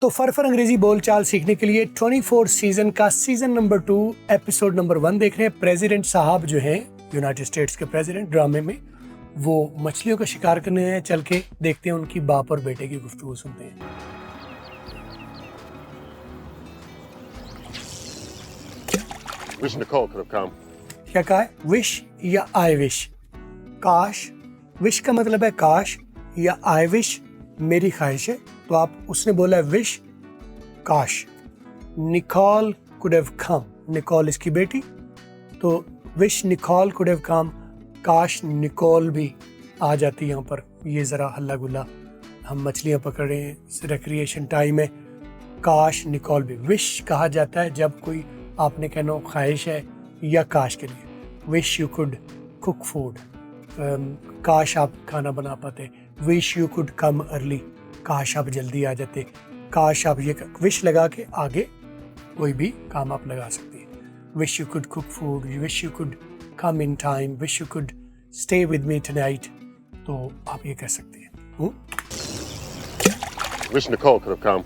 तो फरफर अंग्रेजी बोलचाल सीखने के लिए 24 सीजन का सीजन नंबर 2 एपिसोड नंबर 1 देख रहे हैं। प्रेसिडेंट साहब जो हैं यूनाइटेड स्टेट्स के प्रेसिडेंट ड्रामे में, वो मछलियों का शिकार करने हैं। चल के देखते हैं, उनकी बाप और बेटे की गुफ्तगू सुनते हैं। Wish Nicole could have come. क्या कहा है? विश या आई विश? काश, विश का मतलब है काश, या आई विश मेरी ख्वाहिश है। तो आप, उसने बोला है विश, काश। Nicole could have come, Nicole इसकी बेटी, तो wish Nicole could have come, काश निकोल भी आ जाती यहाँ पर। ये ज़रा हल्ला गुल्ला, हम मछलियाँ पकड़ रहे हैं, रिक्रिएशन टाइम है, काश निकोल भी। विश कहा जाता है जब कोई आपने कहना ख्वाहिश है या काश के लिए। Wish you could cook food, काश आप खाना बना पाते। Wish you could come early, काश आप जल्दी आ जाते। काश आप ये विश लगा के आगे कोई भी काम आप लगा सकते हैं। Wish you could cook food, wish you could come in time, wish you could stay with me tonight. तो आप ये कह सकते हैं। Wish Nicole could have come.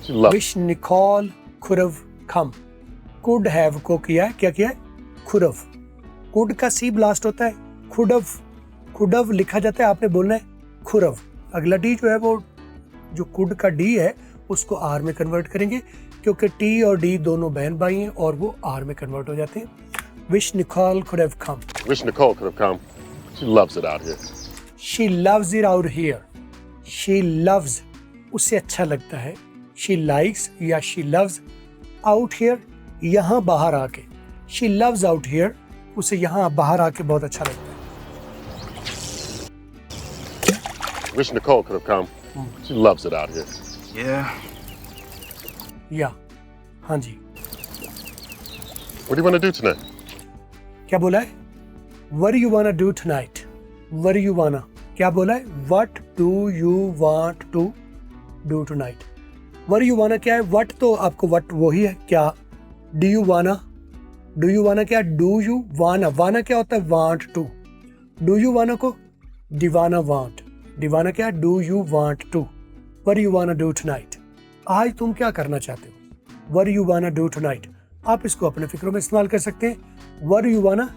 She loved. Wish Nicole could have come. Could have को किया है, क्या किया है? Could have. कुड का सी ब्लास्ट होता है, कुड हैव, कुड हैव लिखा जाता है, आपने बोलना है कुड हैव। अगला डी जो है वो, जो कुड का डी है उसको आर में कन्वर्ट करेंगे, क्योंकि टी और डी दोनों बहन भाई हैं और वो आर में कन्वर्ट हो जाते हैं। Wish Nicole could have come. Wish Nicole could have come. She loves it out here. She loves it out here. She loves, उससे अच्छा लगता है। शी लाइक्स या शी लव्स आउट हियर, यहाँ बाहर आके। शी लव्स आउट हियर, उसे यहाँ बाहर आके बहुत अच्छा लगता है। Wish Nicole could have come. She loves it out here. Yeah. या हाँ जी, What do you want to do tonight? क्या बोला है? What do you wanna do tonight? What do you wanna? क्या बोला है? What do you want to do tonight? What do you wanna क्या है? What तो आपको what वही है क्या? Do you wanna? Do you wanna क्या? Do you wanna? Wanna क्या होता है? Want to. Do you wanna को दीवाना want. दीवाना क्या? Do you want to? What do you wanna do tonight? आज तुम क्या करना चाहते हो? What do you wanna do tonight? आप इसको अपने फिक्रों में इस्तेमाल कर सकते हैं। What do you wanna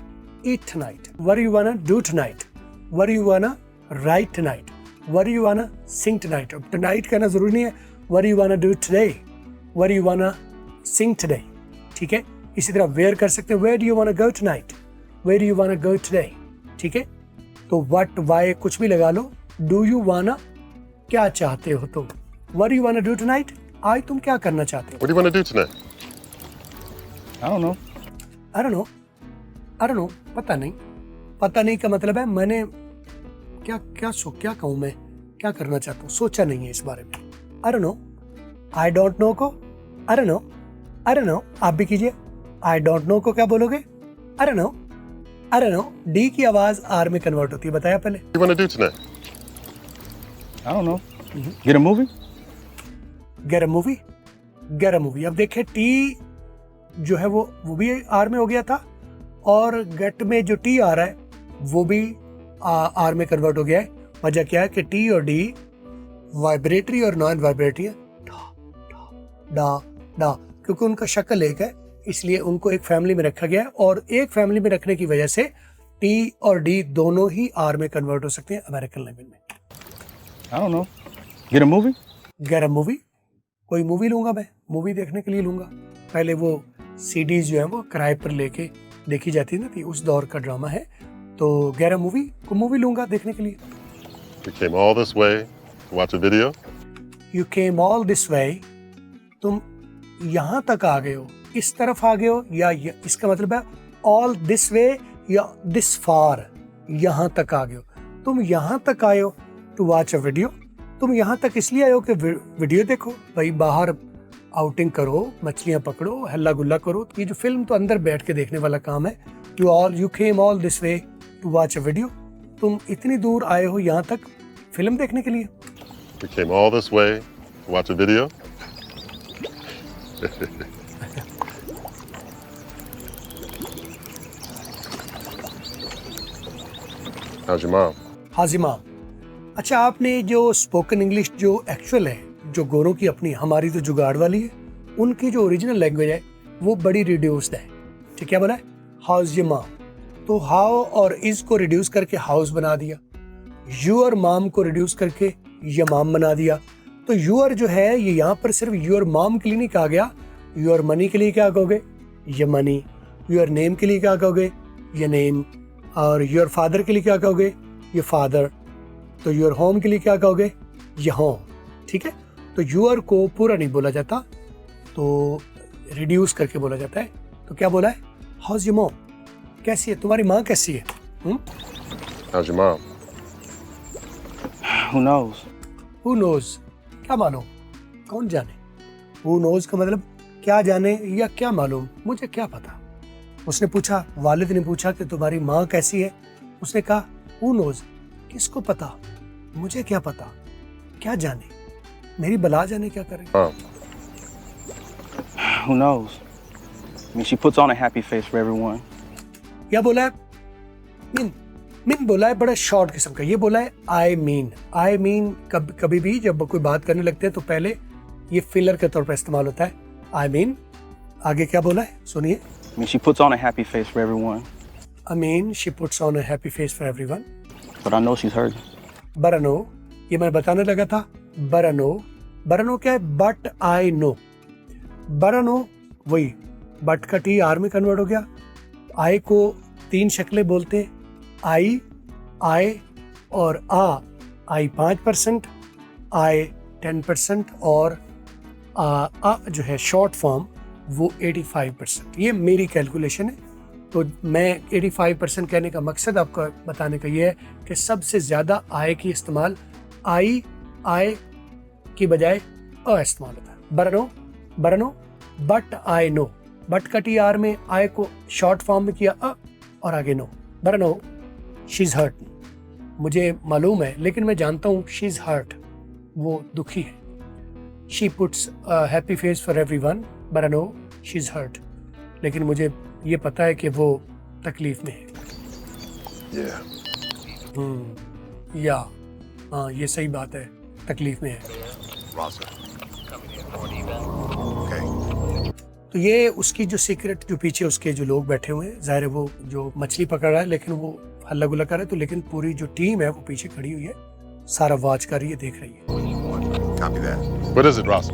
eat tonight? What do you wanna do tonight? What do you wanna write tonight? What do you wanna sing tonight? अब tonight कहना जरूरी नहीं है। What do you wanna do today? What do you wanna sing today? ठीक है। इसी तरह where कर सकते हैं। Where do you wanna go tonight? Where do you wanna go today? ठीक है। तो what, why कुछ भी लगा लो। Do you wanna क्या चाहते हो तुम? What do you wanna do tonight? आज तुम क्या करना चाहते हो? What do you want to do tonight? I don't know. I don't know. I don't know. पता नहीं। पता नहीं का मतलब है मैंने क्या कहूँ, मैं क्या करना चाहता हूँ, सोचा नहीं है इस बारे में। I don't know. I don't know को I don't know. I don't know. आप भी कीजिए। I don't know को क्या बोलोगे? I don't know. I don't know. D की आवाज आर में कन्वर्ट होती है, बताया पहले। What do you want to do tonight? I don't know. Get a movie? Get a movie. Get a movie. अब देखे टी जो है वो भी आर में हो गया था, और गेट में जो टी आ रहा है वो भी आर में कन्वर्ट हो गया है। वजह क्या है कि टी और डी वाइब्रेटरी और नॉन वाइब्रेटरी है। डा डा, क्योंकि उनका शक्ल एक है, इसलिए उनको एक फैमिली में रखा गया है, और एक फैमिली में रखने की वजह से टी और डी दोनों ही आर में कन्वर्ट हो सकते हैं अमेरिकन लैंग्वेज में। I don't know. Get a movie? Get a movie. कोई मूवी लूंगा, मैं मूवी देखने के लिए लूंगा। पहले वो सीडीज जो है वो किराए पर लेके देखी जाती ना थी, उस दौर का ड्रामा है। तो get a movie को मूवी लूंगा देखने के लिए। We came all this way to watch a video. You came all this way. तुम यहाँ तक आ गए हो, इस तरफ आ गए हो, या इसका मतलब है all this way या this far, यहाँ तक आ गए हो। तुम यहाँ तक आए हो to watch a video. तुम यहाँ तक इसलिए आए हो कि वीडियो देखो। भाई बाहर आउटिंग करो, मछलियाँ पकड़ो, हल्ला गुल्ला करो। ये जो फिल्म तो अंदर बैठ के देखने वाला काम है। You came all this way to watch a video. तुम इतनी दूर आए हो यहाँ तक फिल्म देखने के लिए। We came all this way to watch a video. How's your mom? हाजिमा। अच्छा, आपने जो स्पोकन इंग्लिश जो एक्चुअल है, जो गोरों की अपनी, हमारी तो जुगाड़ वाली है, उनकी जो ओरिजिनल लैंग्वेज है वो बड़ी रिड्यूस्ड है। ठीक है, बोला है हाउस योर माम, तो हाउ और इज को रिड्यूस करके हाउस बना दिया, यूर माम को रिड्यूस करके यमाम बना दिया। तो यूर जो है ये यहाँ पर सिर्फ यूर माम के लिए नहीं कहा गया, यूर मनी के लिए क्या कहोगे, ये मनी, यूर नेम के लिए क्या कहोगे, ये नेम, और योर फादर के लिए क्या कहोगे, ये फादर, तो योर होम के लिए क्या कहोगे, ये होम। ठीक है, तो यूर को पूरा नहीं बोला जाता, तो रिड्यूस करके बोला जाता है। तो क्या बोला है, हाउस योर मॉम, कैसी है तुम्हारी माँ, कैसी है? How's your mom? Who knows? Who knows, क्या मालूम, कौन जाने। Who knows का मतलब क्या जाने या क्या मालूम, मुझे क्या पता। उसने पूछा, वालिद ने पूछा कि तुम्हारी माँ कैसी है, उसने कहा Who knows, किसको पता, मुझे क्या पता, क्या जाने, मेरी बला जाने क्या करे। Mom. Who knows? I mean, she puts on a happy face for everyone. क्या बोला है, मीन बोला है बड़ा शॉर्ट किस्म का, ये बोला है आई मीन कभी भी जब कोई बात करने लगते हैं तो पहले ये फिलर के तौर पर इस्तेमाल होता है, आई मीन। आगे क्या बोला है सुनिए, I mean, she puts on a happy face for everyone, I mean she puts on a happy face for everyone, but I know she's hurting. बरनो, ये मैं बताने लगा था, बरनो क्या है, बट आई नो, बरनो वही बट का टी आर में कन्वर्ट हो गया। आई को 3 शक्लें बोलते हैं, आई, आए और आ। आई 5%, आए 10% और आ जो है शॉर्ट फॉर्म वो 85%। ये मेरी कैलकुलेशन है, तो मैं 85% कहने का मकसद आपको बताने का ये है कि सबसे ज़्यादा आय की इस्तेमाल आय की बजाय अ इस्तेमाल होता है। बरनो बट आई नो, बट का टी आर में आय को शॉर्ट फॉर्म में किया अ और आगे नो। बरनो शी इज़ हर्ट, मुझे मालूम है लेकिन मैं जानता हूँ शी इज़ हर्ट, वो दुखी है। She puts happy face for everyone, but I know she is hurt, लेकिन मुझे ये पता है कि वो तकलीफ में है। Yeah. या हाँ, ये सही बात है, तकलीफ में है। Rasa. Okay. तो ये उसकी जो सीक्रेट, जो पीछे उसके जो लोग बैठे हुए हैं, ज़ाहिर है वो जो मछली पकड़ रहा है लेकिन वो हल्ला गुल्ला कर रहा है, तो लेकिन पूरी जो टीम है वो पीछे खड़ी हुई है, सारा वॉच कर रही है, देख रही है। Copy that. What is it, Rasa?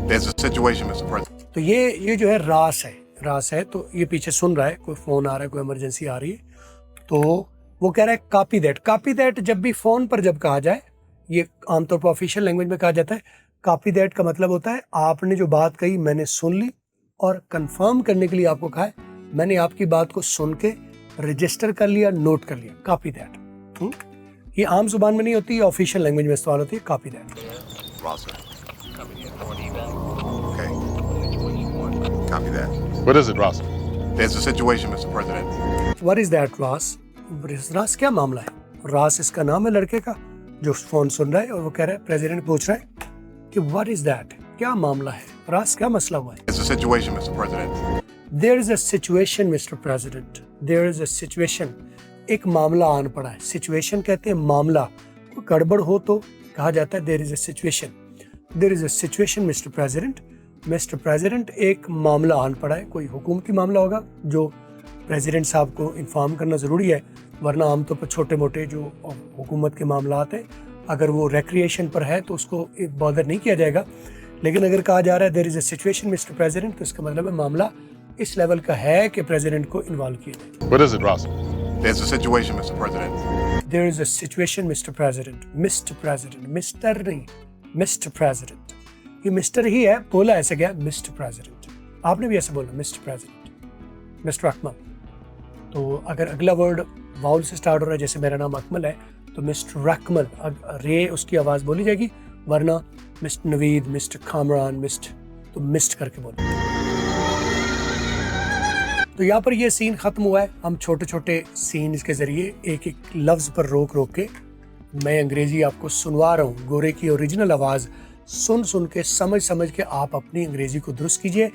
There's a situation, Mr. President. तो ये जो है रास है, तो ये पीछे सुन रहा है, कोई फ़ोन आ रहा है, कोई इमरजेंसी आ रही है, तो वो कह रहा है कॉपी दैट। जब भी फ़ोन पर जब कहा जाए, ये आमतौर पर ऑफिशियल लैंग्वेज में कहा जाता है, कॉपी दैट का मतलब होता है आपने जो बात कही मैंने सुन ली और कंफर्म करने के लिए आपको कहा है, मैंने आपकी बात को सुन के रजिस्टर कर लिया, नोट कर लिया, कॉपी दैट। ये आम जुबान में नहीं होती, ऑफिशियल लैंग्वेज में इस्तेमाल होती है copy that. Rasa. Okay. Copy that. What is it, Rasa? There's a situation, Mr. President. What is that, रास क्या मामला है? रास इसका नाम है लड़के का जो फोन सुन रहा है, और वो कह रहा है, प्रेसिडेंट पूछ रहा है कि what is that, क्या मामला है रास, क्या मसला हुआ है? There's a situation, Mr. President. There is a situation, Mr. President. There is a situation. एक मामला आन पड़ा है। सिचुएशन कहते हैं मामला, कोई गड़बड़ हो तो कहा जाता है there is a situation. There is a situation, Mr. President. Mr. President, एक मामला आन पड़ा है, कोई हुकूमती मामला होगा जो प्रेसिडेंट साहब को इन्फॉर्म करना ज़रूरी है, वरना आमतौर पर छोटे मोटे जो हुकूमत के मामला हैं, अगर वो रिक्रिएशन पर है तो उसको बॉदर नहीं किया जाएगा। लेकिन अगर कहा जा रहा है there is a situation mister president, तो इसका मतलब है मामला इस लेवल का है कि प्रेसिडेंट को इन्वॉल्व किया जाए। What is it, Rasa? There's a situation, Mr. President. There is a situation, Mr. President. Mr. President, mister नहीं, मिस्टर प्रेसिडेंट। ये मिस्टर ही है, बोला ऐसे गया मिस्टर प्रेसिडेंट, आपने भी ऐसे बोला मिस्टर प्रेसिडेंट, मिस्टर अकमल। तो अगर अगला वर्ड वाउल से स्टार्ट हो रहा है, जैसे मेरा नाम अकमल है, तो मिस्टर अकमल, रे उसकी आवाज़ बोली जाएगी, वरना mister Naveed, mister Kamran, mister, तो मिस्ट करके बोलो। तो यहाँ पर ये सीन ख़त्म हुआ है। हम छोटे छोटे सीन्स के ज़रिए एक एक लफ्ज़ पर रोक रोक के मैं अंग्रेज़ी आपको सुनवा रहा हूँ। गोरे की ओरिजिनल आवाज़ सुन सुन के समझ के आप अपनी अंग्रेज़ी को दुरुस्त कीजिए।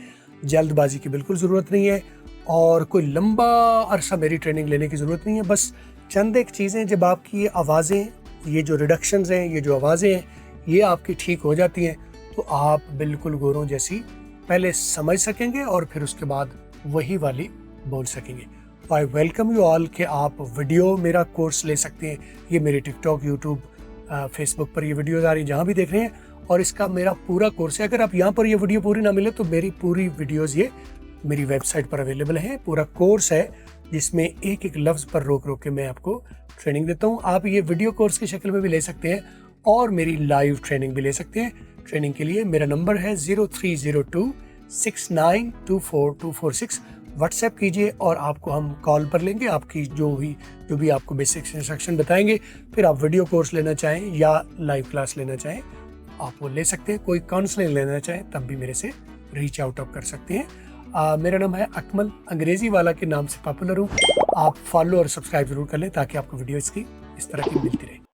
जल्दबाजी की बिल्कुल ज़रूरत नहीं है और कोई लंबा अरसा मेरी ट्रेनिंग लेने की ज़रूरत नहीं है। बस चंद एक चीज़ें, जब आपकी ये आवाज़ें, ये जो रिडक्शंस हैं, ये जो आवाज़ें हैं, ये आपकी ठीक हो जाती हैं, तो आप बिल्कुल गोरों जैसी पहले समझ सकेंगे और फिर उसके बाद वही वाली बोल सकेंगे। तो आई वेलकम यू ऑल कि आप वीडियो मेरा कोर्स ले सकते हैं। ये मेरे टिकटॉक, यूट्यूब, फेसबुक पर ये वीडियोज़ आ रही हैं, जहाँ भी देख रहे हैं। और इसका मेरा पूरा कोर्स है। अगर आप यहाँ पर ये वीडियो पूरी ना मिले तो मेरी पूरी वीडियोज़ ये मेरी वेबसाइट पर अवेलेबल है। पूरा कोर्स है जिसमें एक एक लफ्ज़ पर रोक रोक के मैं आपको ट्रेनिंग देता हूँ। आप ये वीडियो कोर्स की शक्ल में भी ले सकते हैं और मेरी लाइव ट्रेनिंग भी ले सकते हैं। ट्रेनिंग के लिए मेरा नंबर है 030269242446। व्हाट्सएप कीजिए और आपको हम कॉल पर लेंगे। आपकी जो भी आपको बेसिक इंस्ट्रक्शन बताएंगे। फिर आप वीडियो कोर्स लेना चाहें या लाइव क्लास लेना चाहें आप वो ले सकते हैं। कोई काउंसलिंग लेना चाहें तब भी मेरे से रीच आउट कर सकते हैं। मेरा नाम है अकमल, अंग्रेजी वाला के नाम से पॉपुलर हूँ। आप फॉलो और सब्सक्राइब जरूर कर लें ताकि आपको वीडियो इसकी इस तरह की मिलती रहे।